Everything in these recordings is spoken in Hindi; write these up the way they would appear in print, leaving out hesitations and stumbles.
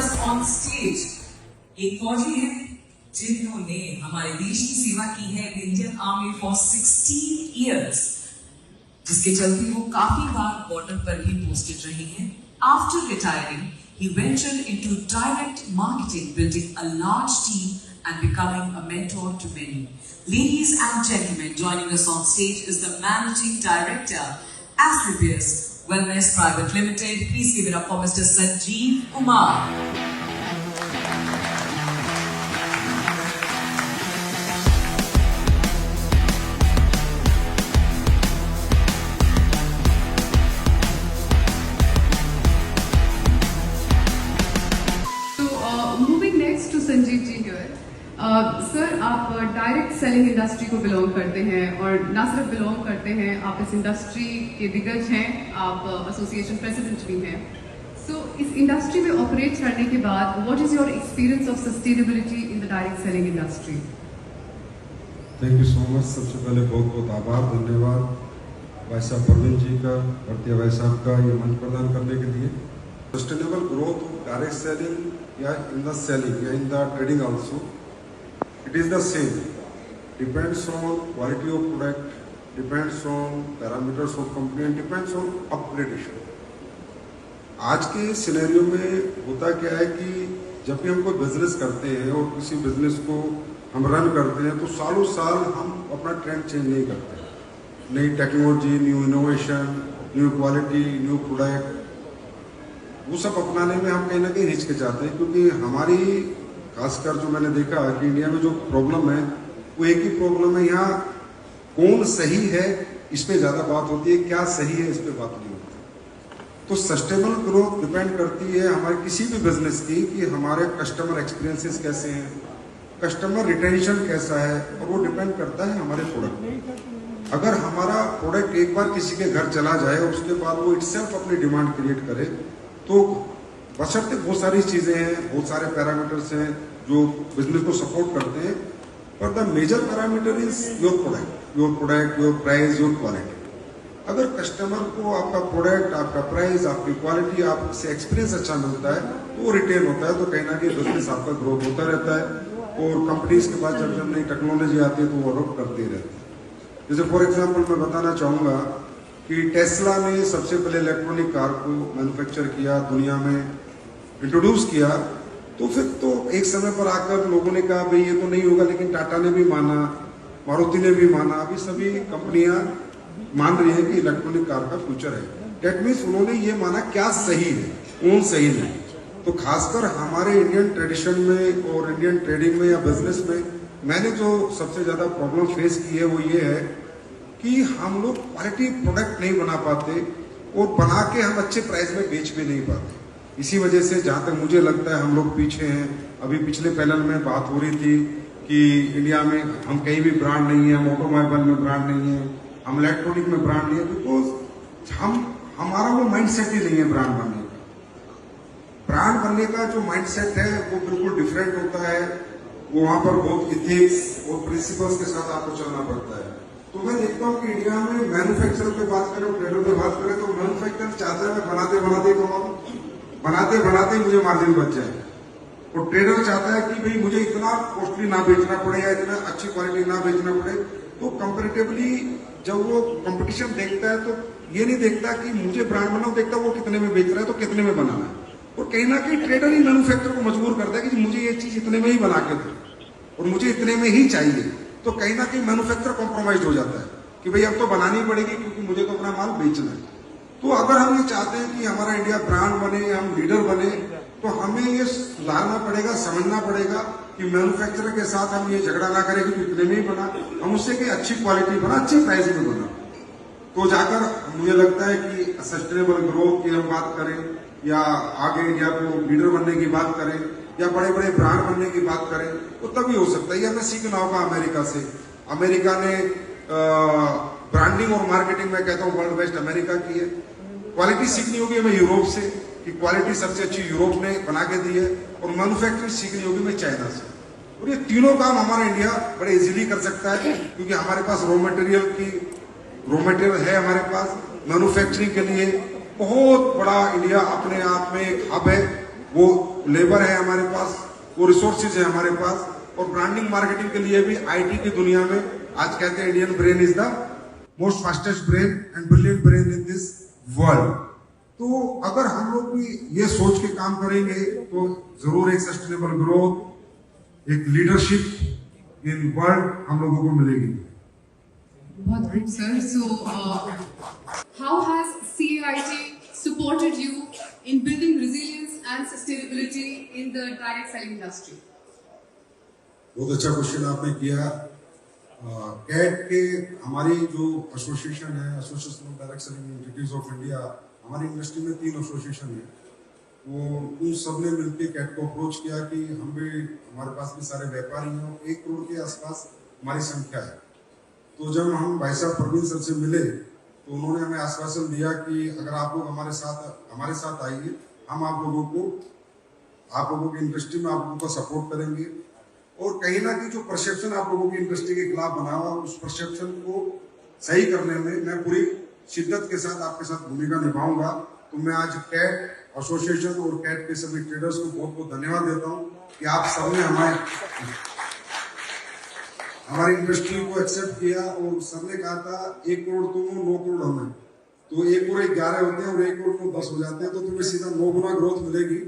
us on stage एक फौजी है जिन्होंने हमारे देश की सेवा की है इंडियन आर्मी फॉर 16 years, जिसके चलते वो काफी बार बॉर्डर पर भी पोस्टेड रहे हैं. After retiring, he ventured into direct marketing, building a large team and becoming a mentor to many. Ladies and gentlemen, joining us on stage is the Managing Director, Asclepius Wellness Private Limited. Please give it up for Mr. Sanjeev Kumar. Sanjeev ji here. Sir आप डायरेक्ट सेलिंग इंडस्ट्री को बिलोंग करते हैं और ना सिर्फ बिलोंग करते हैं, आप इस इंडस्ट्री के दिग्गज हैं, आप एसोसिएशन प्रेसिडेंट भी हैं. सो इस इंडस्ट्री में ऑपरेट करने के बाद what is your experience of sustainability in the direct selling industry? Thank you so much. सबसे पहले बहुत बहुत आभार, धन्यवाद भाई साहब प्रवीण जी का, भरतिया भाई साहब का ये मंच प्रदान करने के लिए. Sustainable growth of direct selling या इन द सेलिंग या in the trading also, it is the same. Depends on quality of product, depends on parameters of company and depends on upgradation. आज के सिनेरियो में होता क्या है कि जब भी हम कोई बिजनेस करते हैं और किसी बिजनेस को हम रन करते हैं तो सालों साल हम अपना ट्रेंड चेंज नहीं करते. नई technology, new innovation, new quality, new product, वो सब अपनाने में हम कहीं ना कहीं हिचकिचाते हैं. क्योंकि हमारी खासकर जो मैंने देखा कि इंडिया में जो प्रॉब्लम है वो एक ही प्रॉब्लम है, यहाँ कौन सही है इस पे ज्यादा बात होती है, क्या सही है इस पे बात नहीं होती. तो सस्टेनेबल ग्रोथ डिपेंड करती है हमारे किसी भी बिजनेस की कि हमारे कस्टमर एक्सपीरियंसेस कैसे हैं, कस्टमर रिटेंशन कैसा है, और वो डिपेंड करता है हमारे प्रोडक्ट. अगर हमारा प्रोडक्ट एक बार किसी के घर चला जाए और उसके बाद वो इटसेल्फ अपनी डिमांड क्रिएट करे, तो बशर्ते बहुत सारी चीजें हैं, बहुत सारे पैरामीटर्स हैं जो बिजनेस को सपोर्ट करते हैं. पर the major parameter is your product, your price, your quality. अगर कस्टमर को आपका प्रोडक्ट, आपका प्राइस, आपकी क्वालिटी, आपसे एक्सपीरियंस अच्छा मिलता है तो वो रिटेन होता है, तो कहीं ना कहीं बिजनेस आपका ग्रोथ होता रहता है. और कंपनीज के पास जब जब नई टेक्नोलॉजी आती है तो वो अडॉप्ट करते रहते हैं. जैसे फॉर एग्जाम्पल मैं बताना चाहूंगा कि टेस्ला ने सबसे पहले इलेक्ट्रॉनिक कार को मैन्युफैक्चर किया, दुनिया में इंट्रोड्यूस किया. तो फिर तो एक समय पर आकर लोगों ने कहा भाई ये तो नहीं होगा, लेकिन टाटा ने भी माना, मारुति ने भी माना, अभी सभी कंपनियां मान रही हैं कि इलेक्ट्रॉनिक कार का फ्यूचर है. डेट मीन्स उन्होंने ये माना क्या सही है, कौन सही नहीं. तो खासकर हमारे इंडियन ट्रेडिशन में और इंडियन ट्रेडिंग में या बिजनेस में मैंने जो सबसे ज्यादा प्रॉब्लम फेस की है वो ये है कि हम लोग क्वालिटी प्रोडक्ट नहीं बना पाते और बना के हम अच्छे प्राइस में बेच भी नहीं पाते. इसी वजह से जहां तक मुझे लगता है हम लोग पीछे हैं. अभी पिछले पैनल में बात हो रही थी कि इंडिया में हम कहीं भी ब्रांड नहीं है, हम ऑटोमोबाइल में ब्रांड नहीं है, हम इलेक्ट्रॉनिक में ब्रांड नहीं है, बिकॉज हमारा वो माइंड सेट ही नहीं है ब्रांड बनने का. ब्रांड बनने का जो माइंड सेट है वो बिल्कुल डिफरेंट होता है. वो वहां पर बहुत इथिक्स और प्रिंसिपल्स के साथ आपको चलना पड़ता है. तो मैं देखता हूँ कि इंडिया में मैन्युफैक्चरर पे बात करें, ट्रेडर पे बात करें, तो मैन्युफैक्चरर चाहता है मैं बनाते बनाते कमाऊं, बनाते बनाते मुझे मार्जिन बच जाए. और ट्रेडर चाहता है कि भाई मुझे इतना कॉस्टली ना बेचना पड़े या इतना अच्छी क्वालिटी ना बेचना पड़े. तो कंपेरेटिवली जब वो कंपटीशन देखता है तो ये नहीं देखता कि मुझे ब्रांड बनाओ, देखता वो कितने में बेच रहा है तो कितने में बनाना है. और कहीं ना कहीं ट्रेडर ही मैन्युफैक्चरर को मजबूर करता है कि मुझे ये चीज इतने में ही बना के दो और मुझे इतने में ही चाहिए. तो कहीं ना कहीं मैन्युफैक्चरर कॉम्प्रोमाइज हो जाता है कि भाई अब तो बनानी पड़ेगी क्योंकि मुझे तो अपना माल बेचना है. तो अगर हम ये चाहते हैं कि हमारा इंडिया ब्रांड बने, हम लीडर बने, तो हमें ये सुधारना पड़ेगा, समझना पड़ेगा कि मैन्युफैक्चरर के साथ हम ये झगड़ा ना करें कि इतने में ही बना, हम उससे कि अच्छी क्वालिटी बना, अच्छे प्राइस में बना. तो जाकर मुझे लगता है कि सस्टेनेबल ग्रोथ की हम बात करें या आगे इंडिया को लीडर बनने की बात करें या बड़े बड़े ब्रांड बनने की बात करें तो तभी हो सकता है. या हमें सीखना होगा अमेरिका से. अमेरिका ने ब्रांडिंग और मार्केटिंग में कहता हूं वर्ल्ड बेस्ट अमेरिका की है. क्वालिटी सीखनी होगी हमें यूरोप से कि क्वालिटी सबसे अच्छी यूरोप ने बना के दी है, और मैन्युफैक्चरिंग सीखनी होगी हमें चाइना से. और ये तीनों काम हमारा इंडिया बड़े इजीली कर सकता है क्योंकि हमारे पास रॉ मटेरियल है. हमारे पास मैन्युफैक्चरिंग के लिए बहुत बड़ा इंडिया अपने आप में एक हब है. वो लेबर है हमारे पास, वो रिसोर्सेज है हमारे पास, और ब्रांडिंग मार्केटिंग के लिए भी आईटी की दुनिया में आज कहते हैं Indian brain is the most fastest brain and brilliant brain in this world. तो अगर हम लोग भी ये सोच के काम करेंगे तो जरूर एक सस्टेनेबल ग्रोथ, एक लीडरशिप इन वर्ल्ड हम लोगों को मिलेगी। बहुत good sir. So how has CAIT supported you in building resilience and sustainability in the direct selling industry? बहुत अच्छा क्वेश्चन आपने किया। कैट के हमारी जो एसोसिएशन है, association of direct selling entities of India, हमारी इंडस्ट्री में 3 एसोसिएशन है, वो उन सब ने मिलकर कैट को अप्रोच किया कि हम भी, हमारे पास भी सारे व्यापारी हैं, 1 करोड़ के आसपास हमारी संख्या है। तो जब हम भाई साहब प्रवीण सर से मिले तो उन्होंने हमें आश्वासन दिया कि अगर आप लोग हमारे साथ आइए, हम आप लोगों की इंडस्ट्री में आप लोगों का सपोर्ट करेंगे, और कहीं ना कहीं जो परसेप्शन आप लोगों की इंडस्ट्री के खिलाफ बना हुआ, उस परसेप्शन को सही करने में मैं पूरी शिद्दत के साथ आपके साथ भूमिका निभाऊंगा। तो मैं आज कैट एसोसिएशन और कैट के सभी ट्रेडर्स को बहुत बहुत धन्यवाद देता हूं कि आप सबने हमारी इंडस्ट्री को एक्सेप्ट किया। और सर ने कहा था 1 करोड़ तुम हो, 9 करोड़ हमें, तो 1 करोड़ 11 होते हैं और 1 करोड़ को 10 हो जाते हैं, तो तुम्हें सीधा 9 गुना ग्रोथ मिलेगी।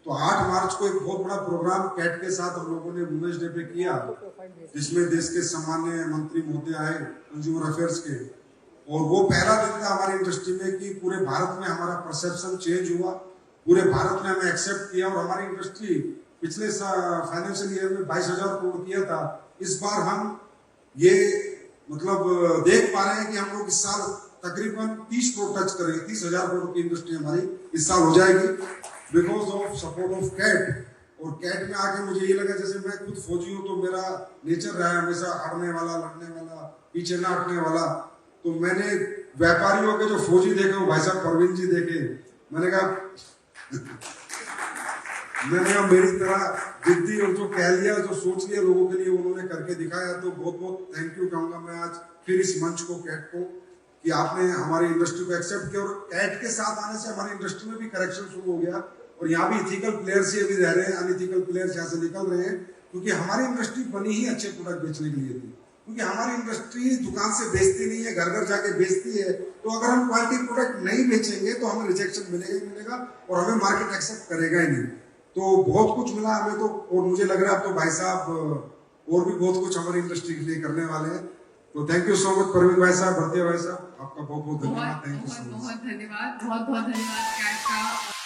तो 8 मार्च को एक बहुत बड़ा प्रोग्राम कैट के साथ हम लोगों ने वुमेन्स डे पे किया, जिसमें देश के सम्मान्य मंत्री महोदय आए कंज्यूमर अफेयर्स के, और वो पहला दिन था हमारी इंडस्ट्री में कि पूरे भारत में हमारा परसेप्शन चेंज हुआ, पूरे भारत में हमें एक्सेप्ट किया। और हमारी इंडस्ट्री पिछले फाइनेंशियल ईयर में 22,000 करोड़ किया था, इस बार हम ये मतलब देख पा रहे हैं कि हम लोग इस साल तकरीबन 30 करोड़ टच करेंगे, 30,000 करोड़ की इंडस्ट्री हमारी इस साल हो जाएगी because of support of CAIT. और कैट में आके मुझे ये लगा जैसे मैं खुद फौजी हूँ, तो मेरा नेचर रहा है हमेशा अड़ने वाला, लड़ने वाला, पीछे ना हटने वाला। तो मैंने व्यापारियों के जो फौजी देखे वो भाई साहब प्रवीण जी देखे, मैंने कहा मेरी तरह जिद्दी और जो कह लिया, जो सोच लिया लोगों के लिए उन्होंने करके दिखाया। तो बहुत बहुत थैंक यू कहूंगा मैं आज फिर इस मंच को, कैट को, कि आपने हमारी इंडस्ट्री को एक्सेप्ट किया। और कैट के साथ आने से हमारी इंडस्ट्री में भी करेक्शन शुरू हो गया, और यहाँ भी इथिकल प्लेयर्स ही अभी रह रहे हैं, अनइथिकल प्लेयर्स यहाँ से निकल रहे हैं, क्योंकि हमारी इंडस्ट्री बनी ही अच्छे प्रोडक्ट बेचने के लिए थी। क्योंकि हमारी इंडस्ट्री दुकान से बेचती नहीं है, घर घर जाके बेचती है। तो अगर हम क्वालिटी प्रोडक्ट नहीं बेचेंगे तो हमें रिजेक्शन मिलेगा ही मिलेगा, और हमें मार्केट एक्सेप्ट करेगा ही नहीं। तो बहुत कुछ मिला हमें तो, और मुझे लग रहा है अब तो भाई साहब और भी बहुत कुछ हमारी इंडस्ट्री के लिए करने वाले हैं। तो thank you so much Praveen भाई साहब, भरतिया भाई साहब, आपका बहुत बहुत धन्यवाद। Thank you so much. बहुत धन्यवाद, बहुत धन्यवाद कैट का।